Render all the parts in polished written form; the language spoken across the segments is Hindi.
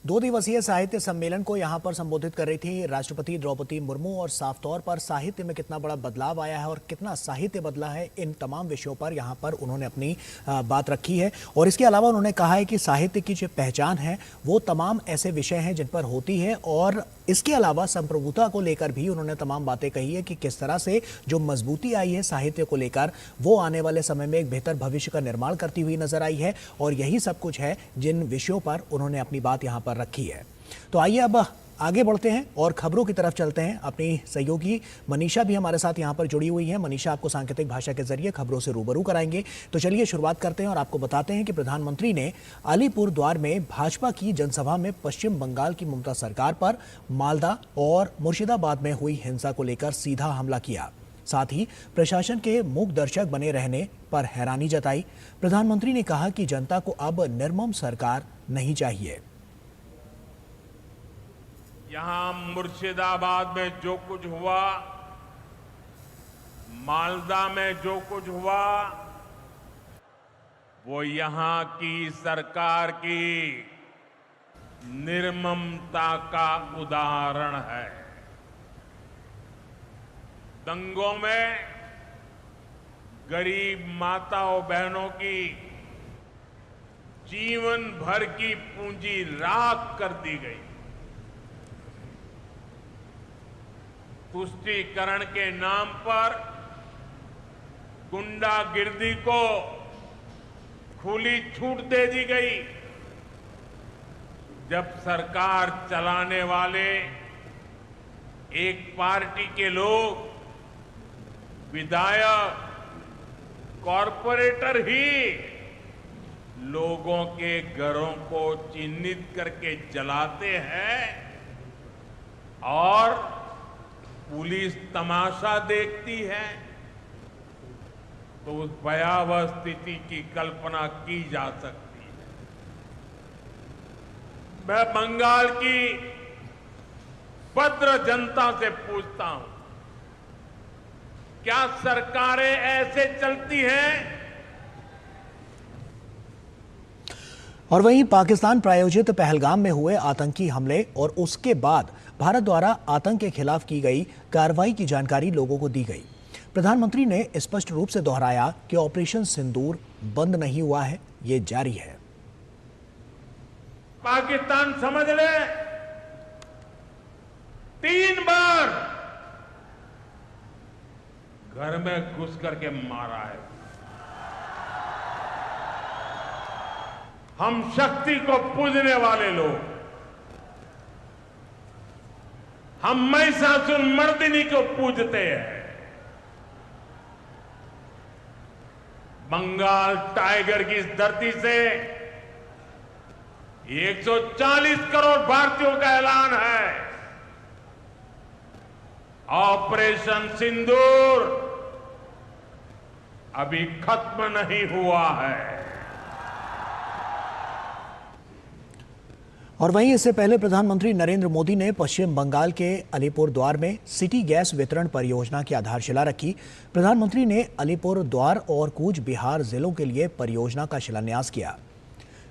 दो दिवसीय साहित्य सम्मेलन को यहां पर संबोधित कर रही थी राष्ट्रपति द्रौपदी मुर्मू और साफ तौर पर साहित्य में कितना बड़ा बदलाव आया है और कितना साहित्य बदला है, इन तमाम विषयों पर यहां पर उन्होंने अपनी बात रखी है। और इसके अलावा उन्होंने कहा है कि साहित्य की जो पहचान है वो तमाम ऐसे विषय हैं जिन पर होती है, और इसके अलावा संप्रभुता को लेकर भी उन्होंने तमाम बातें कही है कि किस तरह से जो मजबूती आई है साहित्य को लेकर वो आने वाले समय में एक बेहतर भविष्य का निर्माण करती हुई नजर आई है। और यही सब कुछ है जिन विषयों पर उन्होंने अपनी बात यहां पर रखी है। तो आइए अब आगे बढ़ते हैं और खबरों की तरफ चलते हैं। अपनी सहयोगी मनीषा भी हमारे साथ यहां पर जुड़ी हुई है। मनीषा आपको सांकेतिक भाषा के जरिए खबरों से रूबरू कराएंगे। तो चलिए शुरुआत करते हैं और आपको बताते हैं कि प्रधानमंत्री ने अलीपुर द्वार में भाजपा की जनसभा में पश्चिम बंगाल की ममता सरकार पर मालदा और मुर्शिदाबाद में हुई हिंसा को लेकर सीधा हमला किया। साथ ही प्रशासन के मूक दर्शक बने रहने पर हैरानी जताई। प्रधानमंत्री ने कहा कि जनता को अब निर्मम सरकार नहीं चाहिए। यहां मुर्शिदाबाद में जो कुछ हुआ, मालदा में जो कुछ हुआ, वो यहां की सरकार की निर्ममता का उदाहरण है। दंगों में गरीब माताओं बहनों की जीवन भर की पूंजी राख कर दी गई। तुष्टीकरण के नाम पर गुंडागिर्दी को खुली छूट दे दी गई। जब सरकार चलाने वाले एक पार्टी के लोग, विधायक, कॉरपोरेटर ही लोगों के घरों को चिन्हित करके जलाते हैं और पुलिस तमाशा देखती है, तो उस भयावह स्थिति की कल्पना की जा सकती है। मैं बंगाल की भद्र जनता से पूछता हूं, क्या सरकारें ऐसे चलती हैं? और वहीं पाकिस्तान प्रायोजित पहलगाम में हुए आतंकी हमले और उसके बाद भारत द्वारा आतंक के खिलाफ की गई कार्रवाई की जानकारी लोगों को दी गई। प्रधानमंत्री ने स्पष्ट रूप से दोहराया कि ऑपरेशन सिंदूर बंद नहीं हुआ है, ये जारी है। पाकिस्तान समझ ले, 3 बार घर में घुस करके मारा है। हम शक्ति को पूजने वाले लोग, हम महिषासुर मर्दिनी को पूजते हैं। बंगाल टाइगर की इस धरती से 140 करोड़ भारतीयों का ऐलान है। ऑपरेशन सिंदूर अभी खत्म नहीं हुआ है। और वहीं इससे पहले प्रधानमंत्री नरेंद्र मोदी ने पश्चिम बंगाल के अलीपुर द्वार में सिटी गैस वितरण परियोजना की आधारशिला रखी। प्रधानमंत्री ने अलीपुर द्वार और कूच बिहार जिलों के लिए परियोजना का शिलान्यास किया।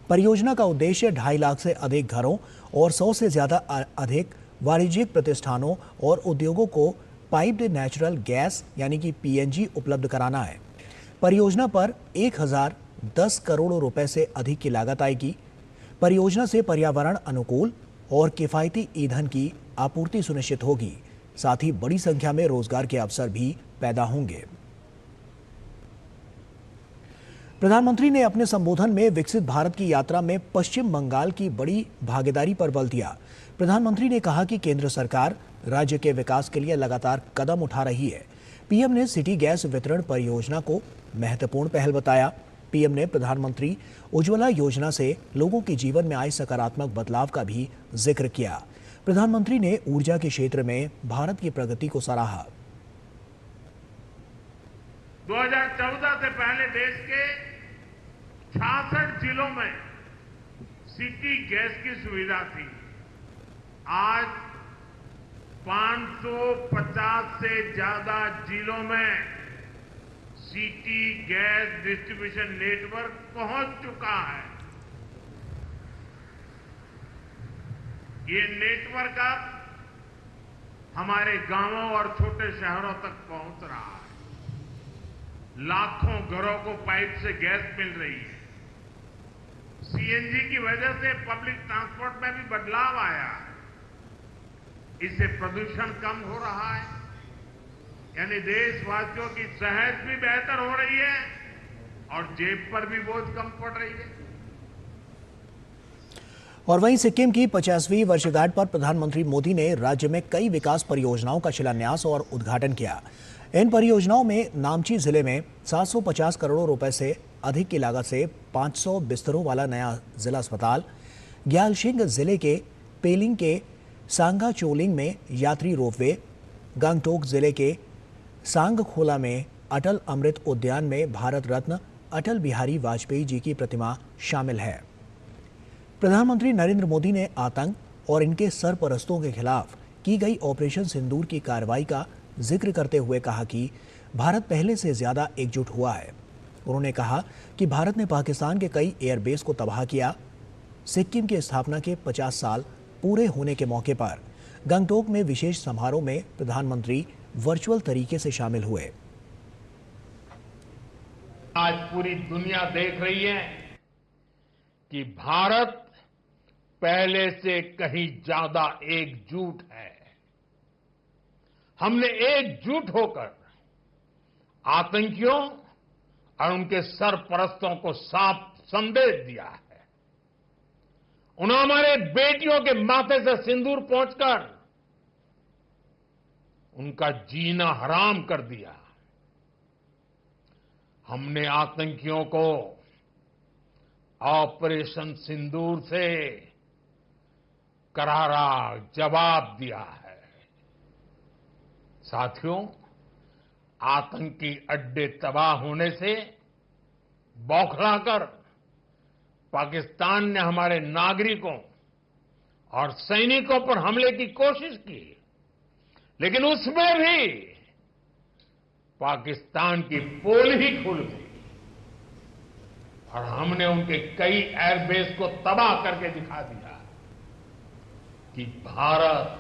परियोजना का उद्देश्य 2.5 लाख से अधिक घरों और 100 से ज्यादा अधिक वाणिज्यिक प्रतिष्ठानों और उद्योगों को पाइप्ड नेचुरल गैस यानी कि पीएनजी उपलब्ध कराना है। परियोजना पर 1010 करोड़ रुपए से अधिक की लागत आएगी। परियोजना से पर्यावरण अनुकूल और किफायती ईंधन की आपूर्ति सुनिश्चित होगी। साथ ही बड़ी संख्या में रोजगार के अवसर भी पैदा होंगे। प्रधानमंत्री ने अपने संबोधन में विकसित भारत की यात्रा में पश्चिम बंगाल की बड़ी भागीदारी पर बल दिया। प्रधानमंत्री ने कहा कि केंद्र सरकार राज्य के विकास के लिए लगातार कदम उठा रही है। पीएम ने सिटी गैस वितरण परियोजना को महत्वपूर्ण पहल बताया। पीएम ने प्रधानमंत्री उज्ज्वला योजना से लोगों के जीवन में आए सकारात्मक बदलाव का भी जिक्र किया। प्रधानमंत्री ने ऊर्जा के क्षेत्र में भारत की प्रगति को सराहा। 2014 से पहले देश के 66 जिलों में सिटी गैस की सुविधा थी। आज 550 से ज्यादा जिलों में सिटी गैस डिस्ट्रीब्यूशन नेटवर्क पहुंच चुका है। ये नेटवर्क अब हमारे गांवों और छोटे शहरों तक पहुंच रहा है। लाखों घरों को पाइप से गैस मिल रही है। सीएनजी की वजह से पब्लिक ट्रांसपोर्ट में भी बदलाव आया है। इससे प्रदूषण कम हो रहा है, यानी देशवासियों की सेहत भी बेहतर हो रही है और जेब पर भी बोझ कम पड़ रही है। और वहीं सिक्किम की 50वीं वर्षगांठ पर प्रधानमंत्री मोदी ने राज्य में कई विकास परियोजनाओं का शिलान्यास और उद्घाटन किया। इन परियोजनाओं में नामची जिले में 750 करोड़ रुपए से अधिक की लागत से 500 बिस्तरों वाला नया जिला अस्पताल, ग्यालशिंग जिले के पेलिंग के सांगा चोलिंग में यात्री रोपवे, गंगटोक जिले के सांगखोला में अटल अमृत उद्यान में भारत रत्न अटल बिहारी वाजपेयी जी की प्रतिमा शामिल है। प्रधानमंत्री नरेंद्र मोदी ने आतंक और इनके सरपरस्तों के खिलाफ की गई ऑपरेशन सिंदूर की कार्रवाई का जिक्र करते हुए कहा कि भारत पहले से ज्यादा एकजुट हुआ है। उन्होंने कहा कि भारत ने पाकिस्तान के कई एयरबेस को तबाह किया। सिक्किम की स्थापना के 50 साल पूरे होने के मौके पर गंगटोक में विशेष समारोह में प्रधानमंत्री वर्चुअल तरीके से शामिल हुए। आज पूरी दुनिया देख रही है कि भारत पहले से कहीं ज्यादा एकजुट है। हमने एकजुट होकर आतंकियों और उनके सरपरस्तों को साफ संदेश दिया है। उन्होंने हमारे बेटियों के माथे से सिंदूर पहुंचकर उनका जीना हराम कर दिया। हमने आतंकियों को ऑपरेशन सिंदूर से करारा जवाब दिया है। साथियों, आतंकी अड्डे तबाह होने से बौखलाकर पाकिस्तान ने हमारे नागरिकों और सैनिकों पर हमले की कोशिश की, लेकिन उसमें भी पाकिस्तान की पोल ही खुल गई और हमने उनके कई एयरबेस को तबाह करके दिखा दिया कि भारत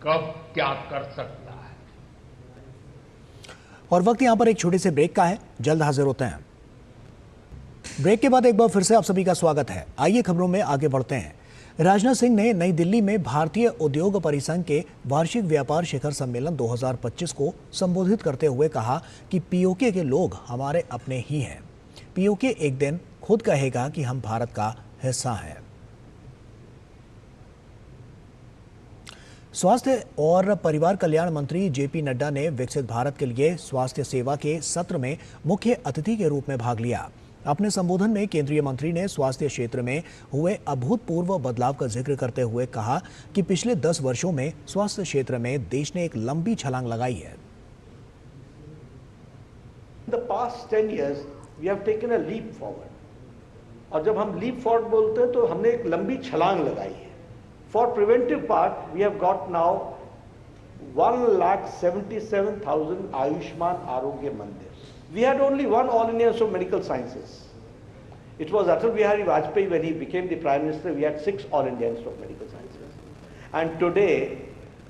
कब क्या कर सकता है। और वक्त यहां पर एक छोटे से ब्रेक का है, जल्द हाजिर होते हैं। ब्रेक के बाद एक बार फिर से आप सभी का स्वागत है। आइए खबरों में आगे बढ़ते हैं। राजनाथ सिंह ने नई दिल्ली में भारतीय उद्योग परिसंघ के वार्षिक व्यापार शिखर सम्मेलन 2025 को संबोधित करते हुए कहा कि पीओके के लोग हमारे अपने ही हैं। पीओके एक दिन खुद कहेगा कि हम भारत का हिस्सा हैं। स्वास्थ्य और परिवार कल्याण मंत्री जेपी नड्डा ने विकसित भारत के लिए स्वास्थ्य सेवा के सत्र में मुख्य अतिथि के रूप में भाग लिया। अपने संबोधन में केंद्रीय मंत्री ने स्वास्थ्य क्षेत्र में हुए अभूतपूर्व बदलाव का जिक्र करते हुए कहा कि पिछले 10 वर्षों में स्वास्थ्य क्षेत्र में देश ने एक लंबी छलांग लगाई है। In the past 10 years, we have taken a leap forward. और जब हम leap forward बोलते हैं तो हमने एक लंबी छलांग लगाई है। For preventive part, we have got now 1,77,000 Ayushman Arogya Mandir. We had only one All India Institute of Medical Sciences. It was Atal Bihari Vajpayee when he became the Prime Minister. We had 6 All India Institute of Medical Sciences. And today,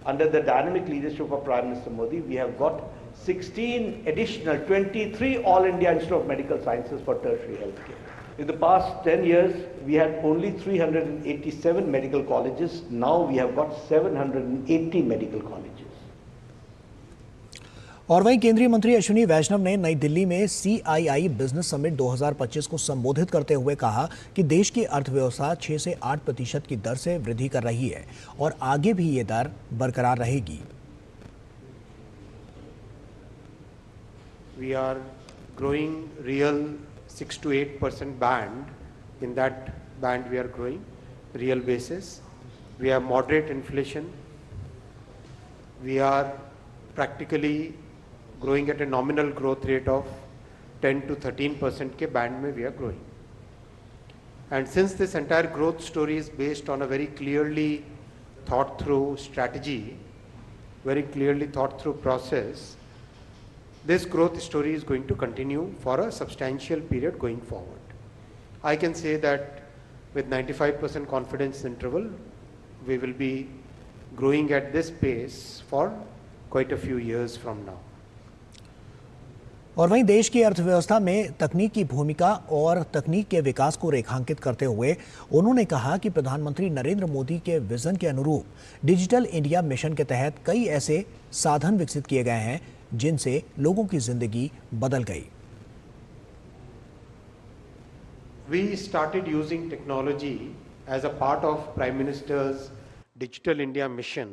under the dynamic leadership of Prime Minister Modi, we have got 16 additional 23 All India Institute of Medical Sciences for tertiary healthcare. In the past 10 years, we had only 387 medical colleges. Now we have got 780 medical colleges. और वहीं केंद्रीय मंत्री अश्विनी वैष्णव ने नई दिल्ली में CII बिजनेस समिट 2025 को संबोधित करते हुए कहा कि देश की अर्थव्यवस्था 6 से 8% की दर से वृद्धि कर रही है और आगे भी ये दर बरकरार रहेगी। We are growing real 6 to 8% band. In that band we are growing real basis. We have moderate inflation. We are practically growing at a nominal growth rate of 10 to 13% के band में we are growing. And since this entire growth story is based on a very clearly thought through strategy, very clearly thought through process, this growth story is going to continue for a substantial period going forward. I can say that with 95% confidence interval, we will be growing at this pace for quite a few years from now. और वहीं देश की अर्थव्यवस्था में तकनीक की भूमिका और तकनीक के विकास को रेखांकित करते हुए उन्होंने कहा कि प्रधानमंत्री नरेंद्र मोदी के विजन के अनुरूप डिजिटल इंडिया मिशन के तहत कई ऐसे साधन विकसित किए गए हैं जिनसे लोगों की जिंदगी बदल गई। We started using technology as a part of Prime Minister's Digital India mission,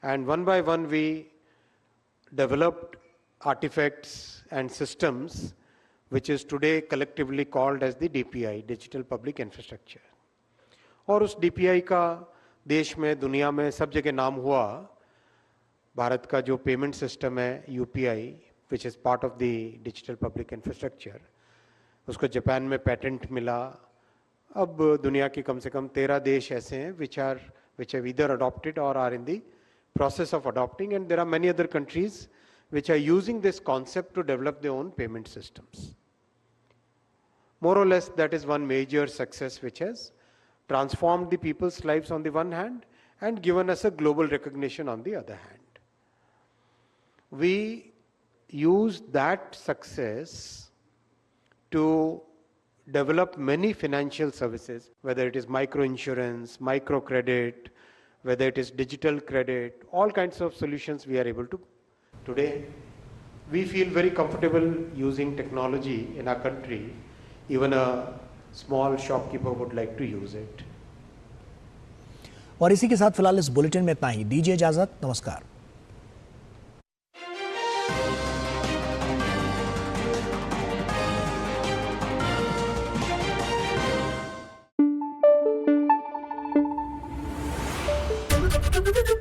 and one by one we developed artifacts and systems which is today collectively called as the DPI, Digital Public Infrastructure. और उस DPI का देश में दुनिया में सब जगह नाम हुआ। भारत का जो पेमेंट सिस्टम है UPI, which is part of the Digital Public Infrastructure, उसको जापान में पेटेंट मिला। अब दुनिया की कम से कम 13 देश ऐसे हैं which have either adopted or are in the process of adopting, and there are many other countries which are using this concept to develop their own payment systems. More or less, that is one major success which has transformed the people's lives on the one hand and given us a global recognition on the other hand. We use that success to develop many financial services, whether it is micro-insurance, microcredit, whether it is digital credit, all kinds of solutions we are able to. Today, we feel very comfortable using technology in our country. Even a small shopkeeper would like to use it. और इसी के साथ फिलहाल इस बुलेटिन में इतना ही। दीजिए इजाजत, नमस्कार। Thank you.